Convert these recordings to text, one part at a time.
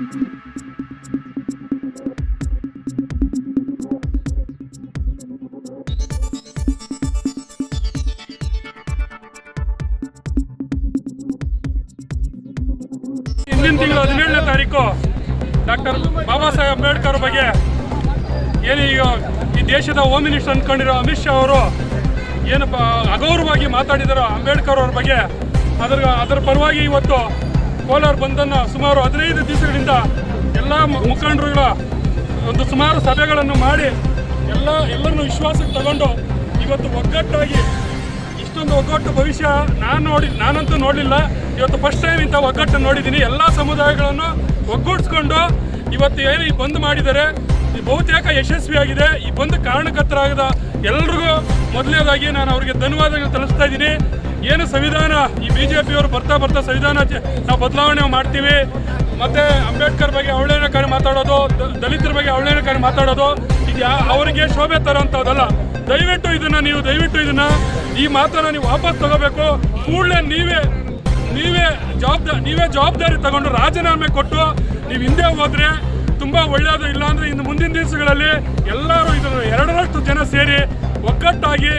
ಹಿಂದಿನ ತಿಂಗಳು 17ನೇ ತಾರೀಕು ಡಾಕ್ಟರ್ ಬಾಬಾ ಸಾಹೇಬ್ ಅಂಬೇಡ್ಕರ್ ಬಗ್ಗೆ ಏನು ಈಗ ಈ ದೇಶದ ಹೋಮ್ ಮಿನಿಸ್ಟರ್ ಅಂದ್ಕೊಂಡಿರೋ ಅಮಿತ್ ಶಾ ಅವರು ಏನಪ್ಪ ಅಗೌರವವಾಗಿ ಮಾತಾಡಿದಾರೋ ಅಂಬೇಡ್ಕರ್ ಅವ್ರ ಬಗ್ಗೆ ಅದರ ಪರವಾಗಿ ಇವತ್ತು ಕೋಲಾರ ಬಂದನ್ನು ಸುಮಾರು 15 ದಿವಸಗಳಿಂದ ಎಲ್ಲ ಮುಖಂಡರುಗಳ ಒಂದು ಸುಮಾರು ಸಭೆಗಳನ್ನು ಮಾಡಿ ಎಲ್ಲರನ್ನು ವಿಶ್ವಾಸಕ್ಕೆ ತಗೊಂಡು ಇವತ್ತು ಒಗ್ಗಟ್ಟಾಗಿ ಇಷ್ಟೊಂದು ಒಗ್ಗಟ್ಟು ಭವಿಷ್ಯ ನಾನಂತೂ ನೋಡಲಿಲ್ಲ. ಇವತ್ತು ಫಸ್ಟ್ ಟೈಮ್ ಇಂಥ ಒಗ್ಗಟ್ಟು ನೋಡಿದ್ದೀನಿ. ಎಲ್ಲ ಸಮುದಾಯಗಳನ್ನು ಒಗ್ಗೂಡಿಸ್ಕೊಂಡು ಇವತ್ತು ಏನು ಈ ಬಂದ್ ಮಾಡಿದ್ದಾರೆ, ಈ ಬಹುತೇಕ ಯಶಸ್ವಿಯಾಗಿದೆ. ಈ ಬಂದ್ ಕಾರಣಕರ್ತರಾಗದ ಎಲ್ರಿಗೂ ಮೊದಲನೇದಾಗಿ ನಾನು ಅವರಿಗೆ ಧನ್ಯವಾದಗಳು ತಿಳಿಸ್ತಾ ಇದ್ದೀನಿ. ಏನು ಸಂವಿಧಾನ ಈ BJPಯವರು ಬರ್ತಾ ಸಂವಿಧಾನ ನಾವು ಬದಲಾವಣೆ ಮಾಡ್ತೀವಿ, ಮತ್ತು ಅಂಬೇಡ್ಕರ್ ಬಗ್ಗೆ ಅವಳೇನಕಾರಿ ಮಾತಾಡೋದು, ದಲಿತರ ಬಗ್ಗೆ ಅವಳೇನಕಾರಿ ಮಾತಾಡೋದು ಇದು ಅವರಿಗೆ ಶೋಭೆ ತರೋಂಥದ್ದಲ್ಲ. ದಯವಿಟ್ಟು ಇದನ್ನು ಈ ಮಾತನ್ನು ನೀವು ವಾಪಸ್ ತಗೋಬೇಕು. ಕೂಡಲೇ ನೀವೇ ಜವಾಬ್ದಾರಿ ತಗೊಂಡು ರಾಜೀನಾಮೆ ಕೊಟ್ಟು ನೀವು ಹಿಂದೆ ಹೋದರೆ ತುಂಬ ಒಳ್ಳೆಯದು. ಇಲ್ಲಾಂದರೆ ಇನ್ನು ಮುಂದಿನ ದಿವಸಗಳಲ್ಲಿ ಎಲ್ಲರೂ ಇದರ 2ರಷ್ಟು ಜನ ಸೇರಿ ಒಗ್ಗಟ್ಟಾಗಿ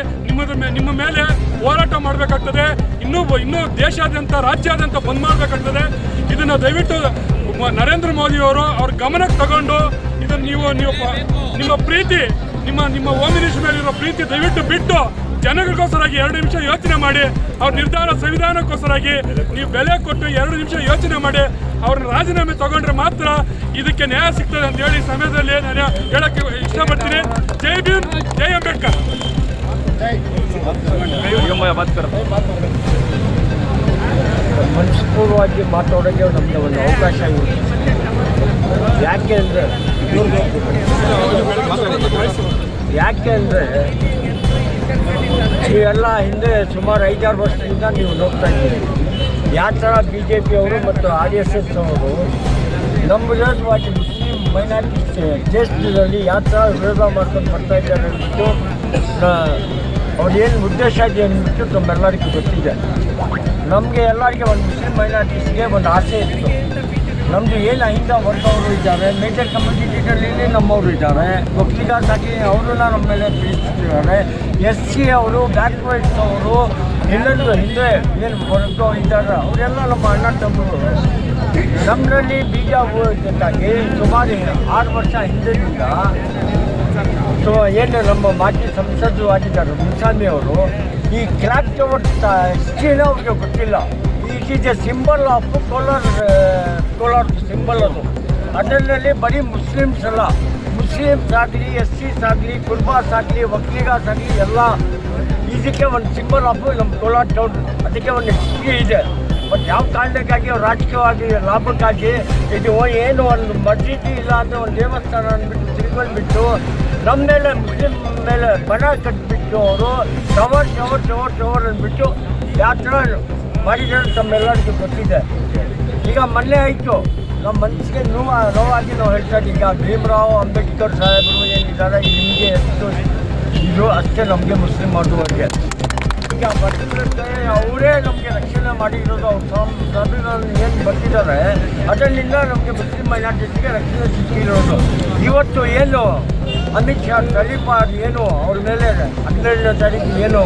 ನಿಮ್ಮ ಮೇಲೆ ಹೋರಾಟ ಮಾಡಬೇಕಾಗ್ತದೆ. ಇನ್ನೂ ದೇಶಾದ್ಯಂತ ರಾಜ್ಯಾದ್ಯಂತ ಬಂದ್ ಮಾಡಬೇಕಾಗ್ತದೆ. ಇದನ್ನು ದಯವಿಟ್ಟು ನರೇಂದ್ರ ಮೋದಿಯವರು ಅವ್ರ ಗಮನಕ್ಕೆ ತಗೊಂಡು ಇದನ್ನು ನೀವು ನಿಮ್ಮ ಪ್ರೀತಿ ನಿಮ್ಮ ಹೋಮ್ ಮಿನಿಸ್ಟರ್ ಮೇಲಿರೋ ಪ್ರೀತಿ ದಯವಿಟ್ಟು ಬಿಟ್ಟು ಜನಗಳಿಗೋಸ್ಕರಾಗಿ 2 ನಿಮಿಷ ಯೋಚನೆ ಮಾಡಿ, ಅವ್ರ ನಿರ್ಧಾರ ಸಂವಿಧಾನಕ್ಕೋಸ್ಕರಾಗಿ ನೀವು ಬೆಲೆ ಕೊಟ್ಟು 2 ನಿಮಿಷ ಯೋಚನೆ ಮಾಡಿ ಅವ್ರನ್ನ ರಾಜೀನಾಮೆ ತಗೊಂಡ್ರೆ ಮಾತ್ರ ಇದಕ್ಕೆ ನ್ಯಾಯ ಸಿಗ್ತದೆ ಅಂತ ಹೇಳಿ ಸಮಯದಲ್ಲಿ ನಾನು ಹೇಳಕ್ಕೆ ಇಷ್ಟಪಡ್ತೀನಿ. ಜೈ ಭೀಮ್, ಜೈ ಅಂಬೇಡ್ಕರ್. ಮನಸ್ಪೂರ್ವವಾಗಿ ಮಾತಾಡೋಕ್ಕೆ ನಮಗೆ ಒಂದು ಅವಕಾಶ ಇದೆ. ಯಾಕೆಂದರೆ ನೀವೆಲ್ಲ ಹಿಂದೆ ಸುಮಾರು 5-6 ವರ್ಷದಿಂದ ನೀವು ನೋಡ್ತಾ ಇದ್ದೀರಿ ಯಾವ ಥರ BJPಯವರು ಮತ್ತು RSS ಅವರು ನಮ್ಮ ವಿರೋಧವಾಗಿ ಮುಸ್ಲಿಂ ಮೈನಾರಿಟೀಸ್ ದೇಶದಲ್ಲಿ ಯಾವ ಥರ ವಿರೋಧ ಮಾಡ್ಕೊಂಡು ಬರ್ತಾ ಇದ್ದಾರೆ ಅಂದ್ಬಿಟ್ಟು ಅವ್ರೇನು ಉದ್ದೇಶ ಇದೆ ಅಂದ್ಬಿಟ್ಟು ನಮ್ಮೆಲ್ಲರಿಗೂ ಗೊತ್ತಿದೆ. ನಮಗೆ ಎಲ್ಲರಿಗೆ ಒಂದು ಮುಸ್ಲಿಂ ಮೈನಾರಿಟೀಸ್ಗೆ ಒಂದು ಆಸೆ ಇತ್ತು. ನಮ್ಮದು ಏನು ಅಹಿಂದ ವರ್ಗವರು ಇದ್ದಾರೆ, ಮೇಜರ್ ಕಮ್ಯುನಿಟಿಗಳಲ್ಲಿ ನಮ್ಮವರು ಇದ್ದಾರೆ, ಒಕ್ಕಲಿಗರಾಗಿ ಅವರನ್ನ ನಮ್ಮ ಮೇಲೆ ಪ್ರೀತಿಸಿದ್ದಾರೆ. SC ಅವರು, ಬ್ಯಾಕ್ವರ್ಡ್ಸ್ ಅವರು, ಎಲ್ಲರೂ ಹಿಂದೆ ಏನು ವರ್ಗ ಇದ್ದಾರೆ ಅವರೆಲ್ಲ ನಮ್ಮ ಅಣ್ಣ ತಮ್ಮರು. ನಮ್ಮಲ್ಲಿ ಬೀಜ ಊರಕ್ಕಾಗಿ ಸುಮಾರು 6 ವರ್ಷ ಹಿಂದಿನಿಂದ ಏನು ನಮ್ಮ ಮಾಜಿ ಸಂಸದರು ಆಗಿದ್ದಾರೆ ಮುನ್ಸಾಮಿ ಅವರು, ಈ ಕ್ಲಾಪ್ ಟವರ್ ಹಿಸ್ಟ್ರಿನ ಅವ್ರಿಗೆ ಗೊತ್ತಿಲ್ಲ. It is A symbol of Kolar symbol ಅದು. ಅದರಲ್ಲಿ ಬರೀ ಮುಸ್ಲಿಮ್ಸ್ ಅಲ್ಲ, ಮುಸ್ಲಿಮ್ಸ್ ಆಗಲಿ, SCs ಆಗಲಿ, ಕುರ್ಬಾಸ್ ಆಗಲಿ, ಒಕ್ಕಲಿಗಾಸ್ ಆಗಲಿ ಎಲ್ಲ ಇದಕ್ಕೆ ಒಂದು ಸಿಂಬಲ್ ಆಫ್ ನಮ್ಮ ಕೋಲಾರ ಟೌನ್. ಅದಕ್ಕೆ ಒಂದು ಹಿಸ್ಟ್ರಿ ಇದೆ. ಬಟ್ ಯಾವ ಕಾರಣಕ್ಕಾಗಿ ರಾಜಕೀಯವಾಗಿ ಲಾಭಕ್ಕಾಗಿ ಇದು ಏನು ಒಂದು ಮಸೀದಿ ಇಲ್ಲ ಅಂದರೆ ಒಂದು ದೇವಸ್ಥಾನ ಅಂದ್ಬಿಟ್ಟು ತಿಳ್ಕೊಂಡ್ಬಿಟ್ಟು ನಮ್ಮ ಮೇಲೆ ಮುಸ್ಲಿಂ ಮೇಲೆ ಬಣ ಕಟ್ಟಿಬಿಟ್ಟು ಅವರು ಟವರ್ ಅಂದ್ಬಿಟ್ಟು ಯಾವ ಥರ ಮಾಡಿದ್ದಾರೆ ತಮ್ಮೆಲ್ಲರಿಗೂ ಗೊತ್ತಿದೆ. ಈಗ ಮೊನ್ನೆ ಆಯಿತು, ನಮ್ಮ ಮನಸ್ಸಿಗೆ ನೋವಾಗಿ ನಾವು ಹೇಳ್ತಾ ಇದ್ದೀವಿ. ಈಗ ಭೀಮರಾವ್ ಅಂಬೇಡ್ಕರ್ ಸಾಹೇಬರು ಏನಿದ್ದಾರೆ ನಿಮಗೆ ಎಷ್ಟು ಇದು ಅಷ್ಟೇ ನಮಗೆ ಮುಸ್ಲಿಂ ಮಾಡುವವರಿಗೆ. ಈಗ ಬರ್ತಿರುತ್ತೆ ಅವರೇ ನಮಗೆ ರಕ್ಷಣೆ ಮಾಡಿರೋದು. ಅವ್ರ ಸಂವಿಧಾನ ಏನು ಬರ್ತಿದ್ದಾರೆ ಅದರಿಂದ ನಮಗೆ ಮುಸ್ಲಿಂ ಮೈನಾರಿಟೀಸ್ಗೆ ರಕ್ಷಣೆ ಸಿಕ್ಕಿರೋದು. ಇವತ್ತು ಏನು ಅಮಿತ್ ಶಾ ತಲೀಪಾರ್ ಏನು ಅವ್ರ ಮೇಲೆ 12ನೇ ತಾರೀಕು ಏನು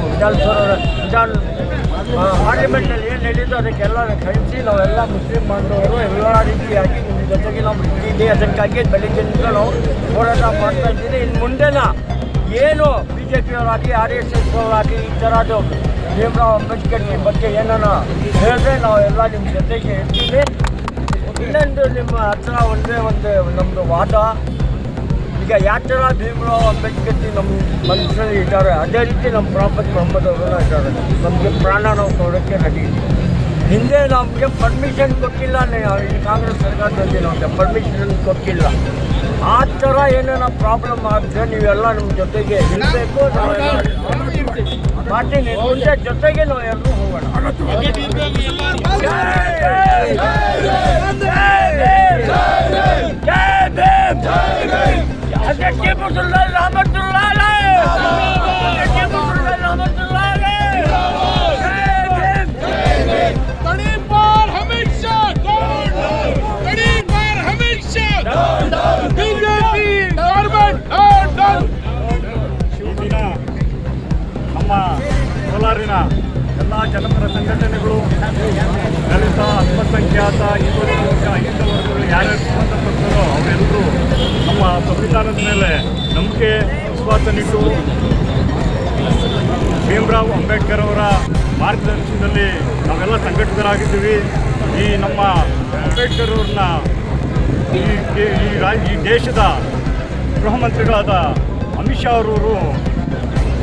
ಪಾರ್ಲಿಮೆಂಟಲ್ಲಿ ಏನು ಹೇಳಿದ್ದು ಅದಕ್ಕೆಲ್ಲ ಕಳಿಸಿ ನಾವೆಲ್ಲ ಮುಸ್ಲಿಂ ಬಾಂಧವರು ಎಲ್ಲ ರೀತಿಯಾಗಿ ನಿಮ್ಮ ಜೊತೆಗೆ ನಾವು ಇದ್ದೀವಿ. ಅದಕ್ಕಾಗಿ ಬೆಳಗ್ಗೆಯಿಂದ ನಾವು ಹೋರಾಟ ಮಾಡ್ತಾ ಇದ್ದೀವಿ. ಇನ್ನು ಮುಂದೆನ ಏನು BJPಯವರಾಗಲಿ RSS ಅವರಾಗಲಿ ಈ ಥರದ್ದು ಭೀಮರಾವ್ ಅಂಬೇಡ್ಕರ್ ಬಗ್ಗೆ ಏನಾನ ಹೇಳಿದ್ರೆ ನಾವೆಲ್ಲ ನಿಮ್ಮ ಜೊತೆಗೆ ಇರ್ತೀವಿ. ಇನ್ನೊಂದು ನಿಮ್ಮ ಹತ್ರ ಒಂದು ನಮ್ಮದು ವಾದ, ಈಗ ಯಾವ ಥರ ಭೀಮರಾವ್ ಅಂಬೇಡ್ಕರ್ ನಮ್ಮ ಮನಸ್ಸಲ್ಲಿ ಇದ್ದಾರೆ ಅದೇ ರೀತಿ ನಮ್ಮ ಪ್ರಾಫೆಟ್ ಮೊಹಮ್ಮದ್ ಅವರೆಲ್ಲ ಇದ್ದಾರೆ. ನಮಗೆ ಪ್ರಾಣ ನಾವು ಕೊಡೋಕ್ಕೆ ರೆಡಿ ಇದ್ದೀವಿ. ಹಿಂದೆ ನಮಗೆ ಪರ್ಮಿಷನ್ ಕೊಟ್ಟಿಲ್ಲ, ಈ ಕಾಂಗ್ರೆಸ್ ಸರ್ಕಾರದಲ್ಲಿ ನಮಗೆ ಪರ್ಮಿಷನ್ ಕೊಟ್ಟಿಲ್ಲ. ಆ ಥರ ಏನೇನೋ ಪ್ರಾಬ್ಲಮ್ ಆದರೆ ನೀವೆಲ್ಲ ನಮ್ಮ ಜೊತೆಗೆ ಇರಬೇಕು. ಮಾಡ್ತೀನಿ ಮುಂದೆ ಜೊತೆಗೆ ನಾವು ಎಲ್ಲರೂ ಹೋಗೋಣ. ತಾಲೂಕಿನ ಎಲ್ಲ ಜನಪರ ಸಂಘಟನೆಗಳು, ದಲಿತ, ಅಲ್ಪಸಂಖ್ಯಾತ, ಹಿಂದುಳಿದವರು ಯಾರ್ಯಾರು ಸಂಬಂಧಪಟ್ಟರೋ ಅವರೆಲ್ಲರೂ ನಮ್ಮ ಸಂವಿಧಾನದ ಮೇಲೆ ನಂಬಿಕೆ ವಿಶ್ವಾಸನಿಟ್ಟು ಭೀಮರಾವ್ ಅಂಬೇಡ್ಕರ್ ಅವರ ಮಾರ್ಗದರ್ಶನದಲ್ಲಿ ನಾವೆಲ್ಲ ಸಂಘಟಿತರಾಗಿದ್ದೀವಿ. ಈ ನಮ್ಮ ಅಂಬೇಡ್ಕರ್ ಅವ್ರನ್ನ ಈ ದೇಶದ ಗೃಹ ಮಂತ್ರಿಗಳಾದ ಅಮಿತ್ ಶಾ ಅವರು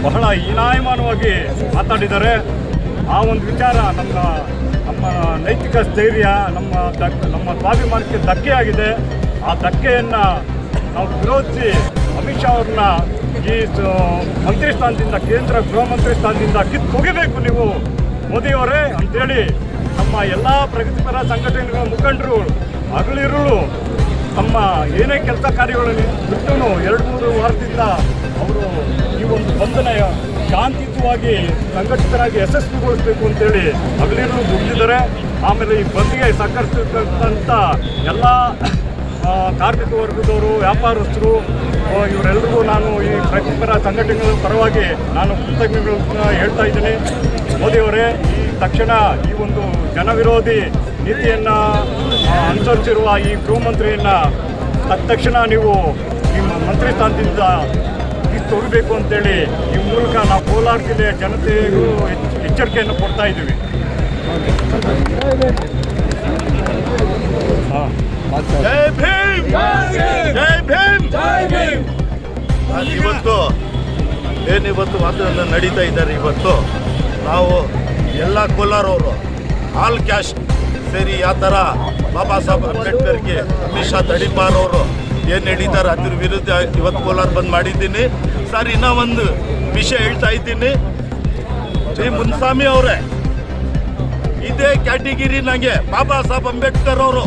ಬಹಳ ಹೀನಾಯಮಾನವಾಗಿ ಮಾತಾಡಿದ್ದಾರೆ. ಆ ಒಂದು ವಿಚಾರ ನಮ್ಮ ನೈತಿಕ ಸ್ಥೈರ್ಯ, ನಮ್ಮ ಸ್ವಾಭಿಮಾನಕ್ಕೆ ಧಕ್ಕೆ ಆಗಿದೆ. ಆ ಧಕ್ಕೆಯನ್ನು ನಾವು ವಿರೋಧಿಸಿ ಅಮಿತ್ ಶಾ ಅವ್ರನ್ನ ಈ ಮಂತ್ರಿ ಸ್ಥಾನದಿಂದ, ಕೇಂದ್ರ ಗೃಹ ಮಂತ್ರಿ ಸ್ಥಾನದಿಂದ ಕಿತ್ತೊಗಿಬೇಕು ನೀವು ಮೋದಿಯವರೇ ಅಂತೇಳಿ ನಮ್ಮ ಎಲ್ಲ ಪ್ರಗತಿಪರ ಸಂಘಟನೆಗಳ ಮುಖಂಡರು ಹಗಲಿರುಳು ತಮ್ಮ ಏನೇ ಕೆಲಸ ಕಾರ್ಯಗಳನ್ನು ಬಿಟ್ಟು 2-3 ವಾರದಿಂದ ಅವರು ಈ ಒಂದು ಬಂಧನ ಶಾಂತಿಯುತವಾಗಿ ಸಂಘಟಿತರಾಗಿ ಯಶಸ್ವಿಗೊಳಿಸಬೇಕು ಅಂತೇಳಿ ಹಗಲಿರುಳು ದುಡಿದಿದ್ದಾರೆ. ಆಮೇಲೆ ಈ ಬಂದ್ಗೆ ಸಹಕರಿಸಿರ್ತಕ್ಕಂಥ ಎಲ್ಲ ಕಾರ್ಮಿಕ ವರ್ಗದವರು, ವ್ಯಾಪಾರಸ್ಥರು, ಇವರೆಲ್ಲರಿಗೂ ನಾನು ಈ ಪ್ರಗತಿಪರ ಸಂಘಟನೆಗಳ ಪರವಾಗಿ ನಾನು ಕೃತಜ್ಞತೆಗಳನ್ನು ಹೇಳ್ತಾ ಇದ್ದೀನಿ. ಮೋದಿಯವರೇ, ಈ ತಕ್ಷಣ ಈ ಒಂದು ಜನವಿರೋಧಿ ನೀತಿಯನ್ನು ಅನುಸರಿಸಿರುವ ಈ ಗೃಹ ಮಂತ್ರಿಯನ್ನು ತಕ್ಷಣ ನೀವು ನಿಮ್ಮ ಮಂತ್ರಿ ಸ್ಥಾನದಿಂದ ತೊಡಬೇಕು ಅಂತೇಳಿ ಈ ಮೂಲಕ ನಾವು ಕೋಲಾರ ಜಿಲ್ಲೆಯ ಜನತೆಗೂ ಎಚ್ಚರಿಕೆಯನ್ನು ಕೊಡ್ತಾ ಇದ್ದೀವಿ. ಜೈ ಭೀಮ್, ಜೈ ಭೀಮ್, ಜೈ ಭೀಮ್. ಇವತ್ತು ವಾತಾವರಣ ನಡೀತಾ ಇದ್ದಾರೆ. ಇವತ್ತು ನಾವು ಎಲ್ಲ ಕೋಲಾರವರು ಆಲ್ ಕ್ಯಾಸ್ಟ್ ಸೇರಿ ಯಾವ ಥರ ಬಾಬಾ ಸಾಹೇಬ್ ಅಂಬೇಡ್ಕರ್ಗೆ ಅಮಿತ್ ಶಾ ತಡಿಪಾರ್ ಅವರು ಏನು ಹೇಳಿದ್ದಾರೆ ಅದ್ರ ವಿರುದ್ಧ ಇವತ್ತು ಕೋಲಾರ ಬಂದ್ ಮಾಡಿದ್ದೀನಿ. ಸರ್, ಇನ್ನೂ ಒಂದು ವಿಷಯ ಹೇಳ್ತಾ ಇದ್ದೀನಿ. ಈ ಮುನ್ಸ್ವಾಮಿ ಅವರೇ, ಇದೇ ಕ್ಯಾಟಗಿರಿ ನನಗೆ ಬಾಬಾ ಸಾಹೇಬ್ ಅಂಬೇಡ್ಕರ್ ಅವರು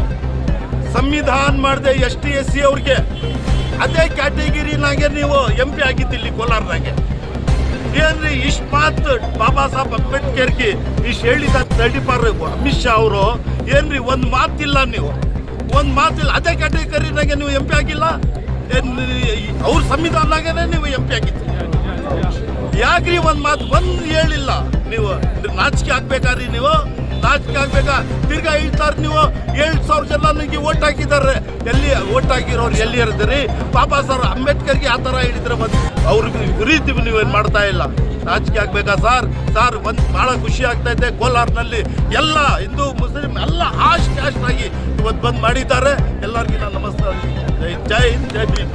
ಸಂವಿಧಾನ ಮಾಡಿದೆ ST SC ಅವ್ರಿಗೆ, ಅದೇ ಕ್ಯಾಟಗಿರಿನಾಗೆ ನೀವು MP ಆಗಿದ್ದಿಲ್ಲಿ ಕೋಲಾರನಾಗೆ. ಏನ್ರಿ ಇಷ್ಟು ಮಾತು ಬಾಬಾ ಸಾಹೇಬ್ ಅಂಬೇಡ್ಕರ್ಗೆ ಇಷ್ಟು ಹೇಳಿದ ತಡಿಪಾರ ಅಮಿತ್ ಶಾ ಅವರು ಏನ್ರಿ ಒಂದು ಮಾತಿಲ್ಲ, ನೀವು ಒಂದು ಮಾತಿಲ್ಲ. ಅದೇ ಕ್ಯಾಟಗರಿನಾಗೆ ನೀವು MP ಆಗಿಲ್ಲ, ಅವ್ರ ಸಂವಿಧಾನದಾಗೇನೆ ನೀವು MP ಆಗಿದ್ದೀರಿ. ಯಾಕ್ರಿ ಒಂದು ಮಾತು ಹೇಳಿಲ್ಲ ನೀವು? ನಾಚಿಕೆ ಆಗ್ಬೇಕಾದ್ರಿ ನೀವು, ನಾಚಿಕೆ ಆಗ್ಬೇಕಾ? ತಿರ್ಗಾ ಹೇಳ್ತಾರೆ ನೀವು 7,000 ಜನ ನನಗೆ ಓಟ್ ಹಾಕಿದ್ದಾರೆ. ಎಲ್ಲಿ ಓಟ್ ಹಾಕಿರೋರು ಎಲ್ಲಿ ಇರ್ತೀರಿ? ಬಾಬಾ ಸಾಹೇಬ್ ಅಂಬೇಡ್ಕರ್ಗೆ ಆ ಥರ ಹೇಳಿದ್ರೆ ಬಂದು ಅವ್ರಿಗೆ ವಿರುದ್ಧ ನೀವೇನು ಮಾಡ್ತಾ ಇಲ್ಲ. ನಾಚಿಕೆ ಆಗ್ಬೇಕಾ ಸರ್? ಒಂದು ಭಾಳ ಖುಷಿ ಆಗ್ತಾ ಇದೆ. ಕೋಲಾರ್ನಲ್ಲಿ ಎಲ್ಲ ಹಿಂದೂ ಮುಸ್ಲಿಂ ಎಲ್ಲ ಕ್ಯಾಸ್ಟ್ ಆಗಿ ಇವತ್ತು ಬಂದ್ ಮಾಡಿದ್ದಾರೆ. ಎಲ್ಲರಿಗೂ ನಾನು ನಮಸ್ಕಾರ. ಜೈ ಹಿಂದ್, ಜೈ ಭೀಮ್.